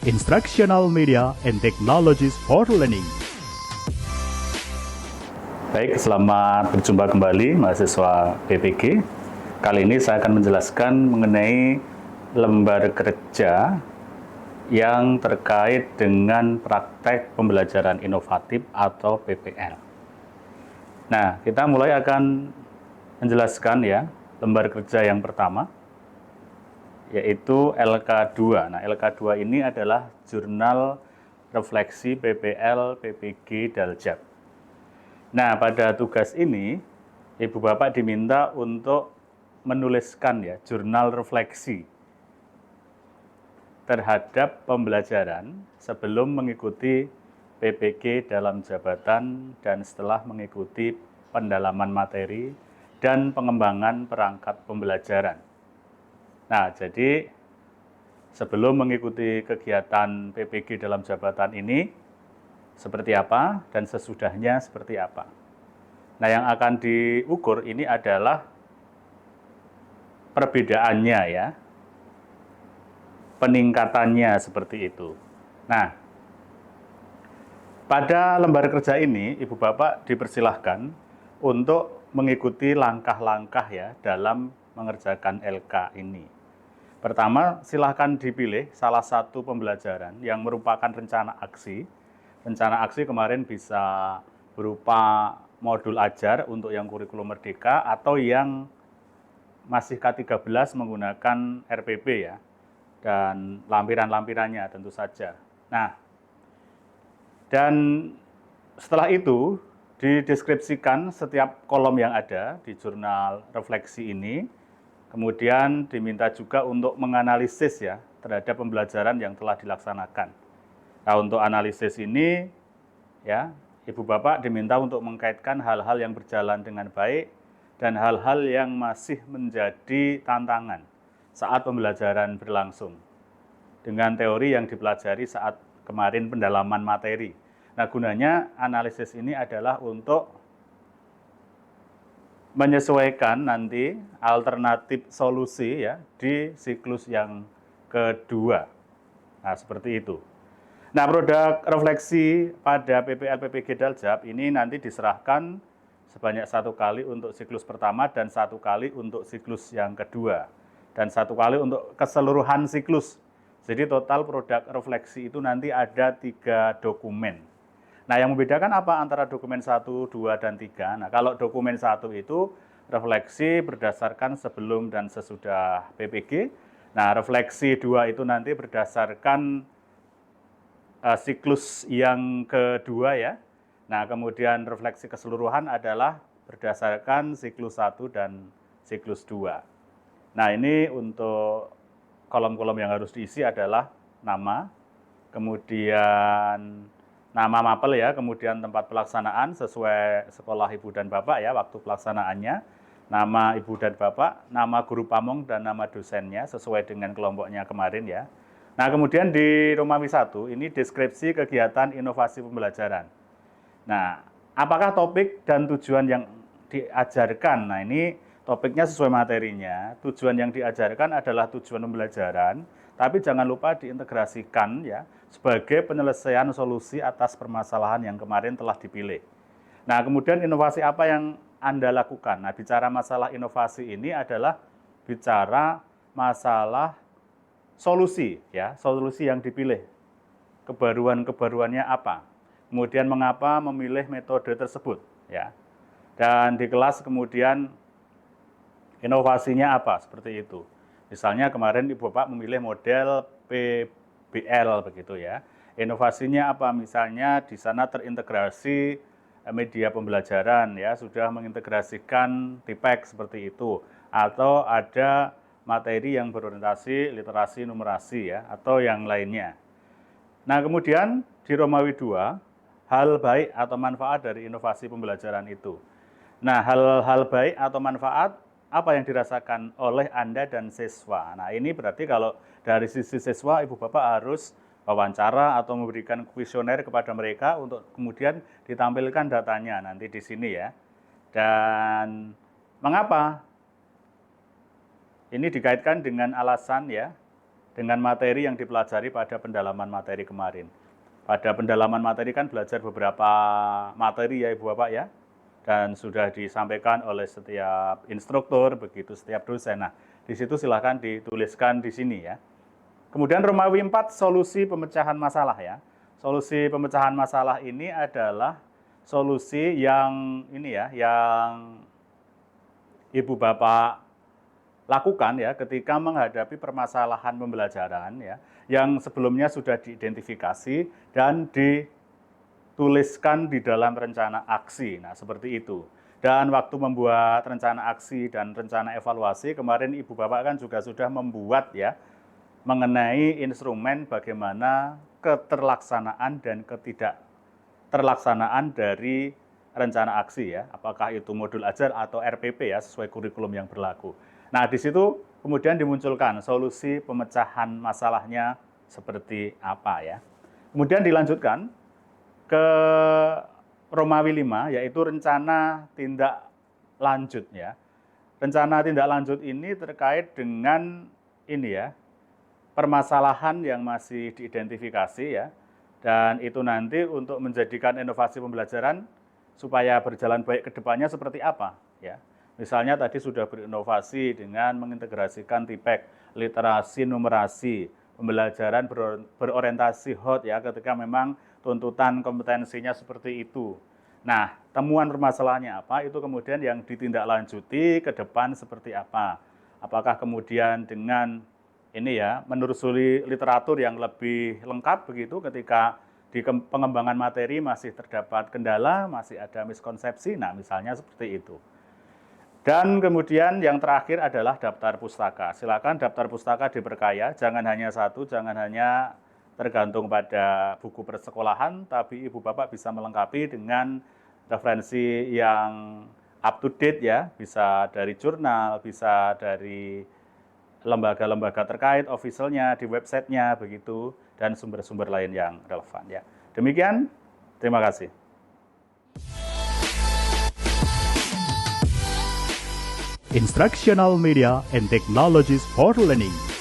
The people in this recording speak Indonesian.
Instructional Media and Technologies for Learning. Baik, selamat berjumpa kembali mahasiswa PPG. Kali ini saya akan menjelaskan mengenai lembar kerja yang terkait dengan praktek pembelajaran inovatif atau PPL. Nah, kita mulai akan menjelaskan ya lembar kerja yang pertama, yaitu LK2. Nah, LK2 ini adalah Jurnal Refleksi PPL PPG Daljab. Nah, pada tugas ini, Ibu Bapak diminta untuk menuliskan ya jurnal refleksi terhadap pembelajaran sebelum mengikuti PPG dalam jabatan dan setelah mengikuti pendalaman materi dan pengembangan perangkat pembelajaran. Nah, jadi sebelum mengikuti kegiatan PPG dalam jabatan ini seperti apa dan sesudahnya seperti apa. Nah, yang akan diukur ini adalah perbedaannya ya, peningkatannya seperti itu. Nah, pada lembar kerja ini Ibu Bapak dipersilahkan untuk mengikuti langkah-langkah ya dalam mengerjakan LK ini. Pertama, silahkan dipilih salah satu pembelajaran yang merupakan rencana aksi. Rencana aksi kemarin bisa berupa modul ajar untuk yang kurikulum merdeka atau yang masih K13 menggunakan RPP ya, dan lampiran-lampirannya tentu saja. Nah, dan setelah itu dideskripsikan setiap kolom yang ada di jurnal refleksi ini, kemudian diminta juga untuk menganalisis ya terhadap pembelajaran yang telah dilaksanakan. Nah, untuk analisis ini ya, Ibu Bapak diminta untuk mengkaitkan hal-hal yang berjalan dengan baik dan hal-hal yang masih menjadi tantangan saat pembelajaran berlangsung dengan teori yang dipelajari saat kemarin pendalaman materi. Nah, gunanya analisis ini adalah untuk menyesuaikan nanti alternatif solusi ya di siklus yang kedua. Nah, seperti itu. Nah, produk refleksi pada PPL PPG Daljab ini nanti diserahkan sebanyak 1 kali untuk siklus pertama dan 1 kali untuk siklus yang kedua. Dan 1 kali untuk keseluruhan siklus. Jadi total produk refleksi itu nanti ada 3 dokumen. Nah, yang membedakan apa antara dokumen 1, 2, dan 3? Nah, kalau dokumen 1 itu refleksi berdasarkan sebelum dan sesudah PPG. Nah, refleksi 2 itu nanti berdasarkan siklus yang kedua ya. Nah, kemudian refleksi keseluruhan adalah berdasarkan siklus 1 dan siklus 2. Nah, ini untuk kolom-kolom yang harus diisi adalah nama, kemudian nama mapel ya, kemudian tempat pelaksanaan sesuai sekolah Ibu dan Bapak ya, waktu pelaksanaannya, nama Ibu dan Bapak, nama guru pamong dan nama dosennya sesuai dengan kelompoknya kemarin ya. Nah, kemudian di Romawi 1 ini deskripsi kegiatan inovasi pembelajaran. Nah, apakah topik dan tujuan yang diajarkan? Nah, ini topiknya sesuai materinya. Tujuan yang diajarkan adalah tujuan pembelajaran, tapi jangan lupa diintegrasikan ya sebagai penyelesaian solusi atas permasalahan yang kemarin telah dipilih. Nah, kemudian inovasi apa yang Anda lakukan? Nah, bicara masalah inovasi ini adalah bicara masalah solusi ya, solusi yang dipilih. Kebaruan-kebaruannya apa? Kemudian mengapa memilih metode tersebut ya. Dan di kelas kemudian inovasinya apa? Seperti itu. Misalnya kemarin Ibu Bapak memilih model PBL begitu ya. Inovasinya apa? Misalnya di sana terintegrasi media pembelajaran ya, sudah mengintegrasikan TIPEK seperti itu, atau ada materi yang berorientasi literasi numerasi ya, atau yang lainnya. Nah, kemudian di Romawi 2, hal baik atau manfaat dari inovasi pembelajaran itu. Nah, hal-hal baik atau manfaat apa yang dirasakan oleh Anda dan siswa. Nah, ini berarti kalau dari sisi siswa, Ibu Bapak harus wawancara atau memberikan kuesioner kepada mereka untuk kemudian ditampilkan datanya nanti di sini ya. Dan mengapa? Ini dikaitkan dengan alasan ya, dengan materi yang dipelajari pada pendalaman materi kemarin. Pada pendalaman materi kan belajar beberapa materi ya Ibu Bapak ya, dan sudah disampaikan oleh setiap instruktur, begitu setiap dosen. Nah, di situ silahkan dituliskan di sini ya. Kemudian Romawi 4, solusi pemecahan masalah ya. Solusi pemecahan masalah ini adalah solusi yang ini ya, yang Ibu Bapak lakukan ya ketika menghadapi permasalahan pembelajaran ya yang sebelumnya sudah diidentifikasi dan dituliskan di dalam rencana aksi. Nah, seperti itu. Dan waktu membuat rencana aksi dan rencana evaluasi, kemarin Ibu Bapak kan juga sudah membuat ya mengenai instrumen bagaimana keterlaksanaan dan ketidakterlaksanaan dari rencana aksi ya, apakah itu modul ajar atau RPP ya, sesuai kurikulum yang berlaku. Nah, di situ kemudian dimunculkan solusi pemecahan masalahnya seperti apa ya. Kemudian dilanjutkan ke Romawi 5, yaitu rencana tindak lanjut ya. Rencana tindak lanjut ini terkait dengan ini ya, permasalahan yang masih diidentifikasi ya, dan itu nanti untuk menjadikan inovasi pembelajaran supaya berjalan baik ke depannya seperti apa ya. Misalnya tadi sudah berinovasi dengan mengintegrasikan TIPEK, literasi numerasi, pembelajaran berorientasi HOT ya ketika memang tuntutan kompetensinya seperti itu. Nah, temuan permasalahannya apa, itu kemudian yang ditindaklanjuti ke depan seperti apa. Apakah kemudian dengan ini ya, menelusuri literatur yang lebih lengkap begitu ketika di pengembangan materi masih terdapat kendala, masih ada miskonsepsi, nah misalnya seperti itu. Dan kemudian yang terakhir adalah daftar pustaka. Silakan daftar pustaka diperkaya, jangan hanya satu, jangan hanya tergantung pada buku persekolahan, tapi Ibu Bapak bisa melengkapi dengan referensi yang up to date ya, bisa dari jurnal, bisa dari lembaga-lembaga terkait, officialnya, di websitenya, begitu, dan sumber-sumber lain yang relevan ya. Demikian, terima kasih. Instructional Media and Technologies for Learning.